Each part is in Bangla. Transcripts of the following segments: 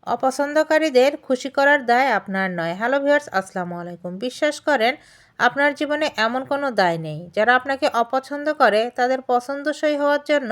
অপছন্দকারীদের খুশি করার দায় আপনার নয়। হ্যালো ভিউয়ার্স, আসসালামু আলাইকুম। বিশ্বাস করেন, আপনার জীবনে এমন কোনো দায় নেই। যারা আপনাকে অপছন্দ করে তাদের পছন্দসই হওয়ার জন্য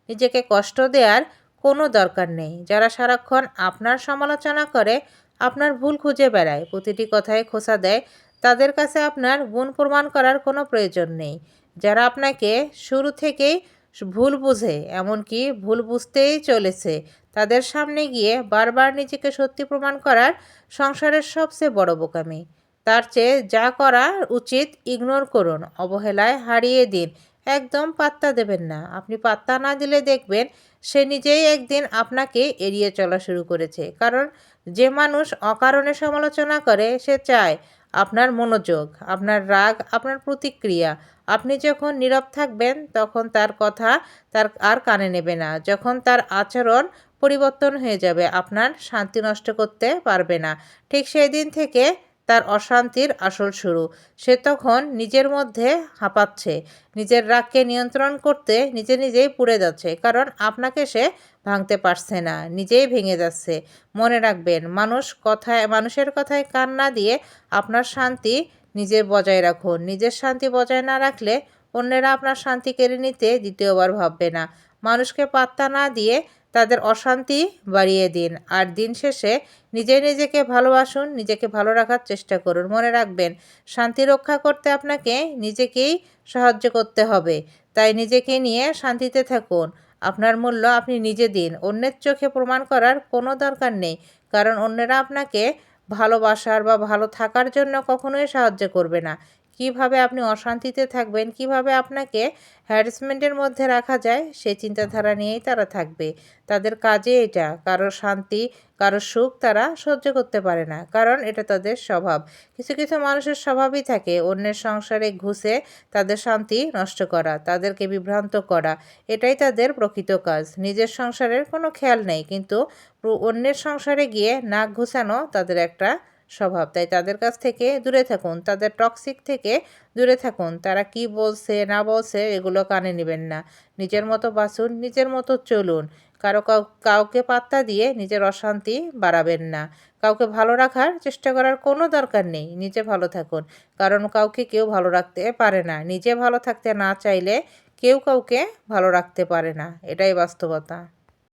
নিজেকে কষ্ট দেওয়ার কোনো দরকার নেই। যারা সারাক্ষণ আপনার সমালোচনা করে, আপনার ভুল খুঁজে বেড়ায়, প্রতিটি কথায় খোঁচা দেয়, তাদের কাছে আপনার গুণ প্রমাণ করার কোনো প্রয়োজন নেই। যারা আপনাকে শুরু থেকেই ভুল বুঝে, এমনকি ভুল বুঝতেই চলেছে, তাদের সামনে গিয়ে বারবার নিজেকে সত্যি প্রমাণ করার সংসারের সবচেয়ে বড় বোকামি। তার চেয়ে যা করা উচিত ইগনোর করুন, অবহেলায় হারিয়ে দিন, একদম পাত্তা দেবেন না। আপনি পাত্তা না দিলে দেখবেন সে নিজেই একদিন আপনাকে এড়িয়ে চলা শুরু করেছে। কারণ যে মানুষ অকারণে সমালোচনা করে সে চায় আপনার মনোযোগ, আপনার রাগ, আপনার প্রতিক্রিয়া। আপনি যখন নীরব থাকবেন তখন তার কথা তার আর কানে নেবে না। যখন তার আচরণ পরিবর্তন হয়ে যাবে, আপনার শান্তি নষ্ট করতে পারবে না। ঠিক সেই দিন থেকে তার অশান্তির আসল শুরু। সে তখন নিজের মধ্যে হাঁপাচ্ছে, নিজের রাগকে নিয়ন্ত্রণ করতে নিজেই পুড়ে যাচ্ছে। কারণ আপনাকে সে ভাঙতে পারছে না, নিজেই ভেঙে যাচ্ছে। মনে রাখবেন, মানুষের কথায় কান না দিয়ে আপনার শান্তি নিজে বজায় রাখুন। নিজের শান্তি বজায় না রাখলে অন্যেরা আপনার শান্তি কেড়ে নিতে দ্বিতীয়বার ভাববে না। মানুষকে পাত্তা না দিয়ে তাদের অশান্তি বাড়িয়ে দিন। আর দিন শেষে নিজেকে ভালোবাসুন, নিজেকে ভালো রাখার চেষ্টা করুন। মনে রাখবেন, শান্তি রক্ষা করতে আপনাকে নিজেকেই সাহায্য করতে হবে। তাই নিজেকে নিয়ে শান্তিতে থাকুন। আপনার মূল্য আপনি নিজে দিন। অন্যের চোখে প্রমাণ করার কোনো দরকার নেই। কারণ অন্যেরা আপনাকে ভালোবাসার বা ভালো থাকার জন্য কখনোই সাহায্য করবে না। কিভাবে আপনি অশান্তিতে থাকবেন, কিভাবে আপনাকে হ্যারাসমেন্টের মধ্যে রাখা যায়, সেই চিন্তাধারা নিয়েই তারা থাকবে। তাদের কাজে এটা। কারো শান্তি, কারো সুখ তারা সহ্য করতে পারে না। কারণ এটা তাদের স্বভাব। কিছু মানুষের স্বভাবই থাকে অন্যের সংসারে ঘুষে তাদের শান্তি নষ্ট করা, তাদেরকে বিভ্রান্ত করা। এটাই তাদের প্রকৃত কাজ। নিজের সংসারের কোনো খেয়াল নেই, কিন্তু অন্যের সংসারে গিয়ে নাক ঘুষানো তাদের একটা স্বভাব। তাই তাদের কাছ থেকে দূরে থাকুন, তাদের টক্সিক থেকে দূরে থাকুন। তারা কি বলছে না বলছে এগুলো কানে নেবেন না। নিজের মতো বাঁচুন, নিজের মতো চলুন। কাউকে পাত্তা দিয়ে নিজের অশান্তি বাড়াবেন না। কাউকে ভালো রাখার চেষ্টা করার কোনো দরকার নেই। নিজে ভালো থাকুন। কারণ কাউকে কেউ ভালো রাখতে পারে না। নিজে ভালো থাকতে না চাইলে কেউ কাউকে ভালো রাখতে পারে না। এটাই বাস্তবতা।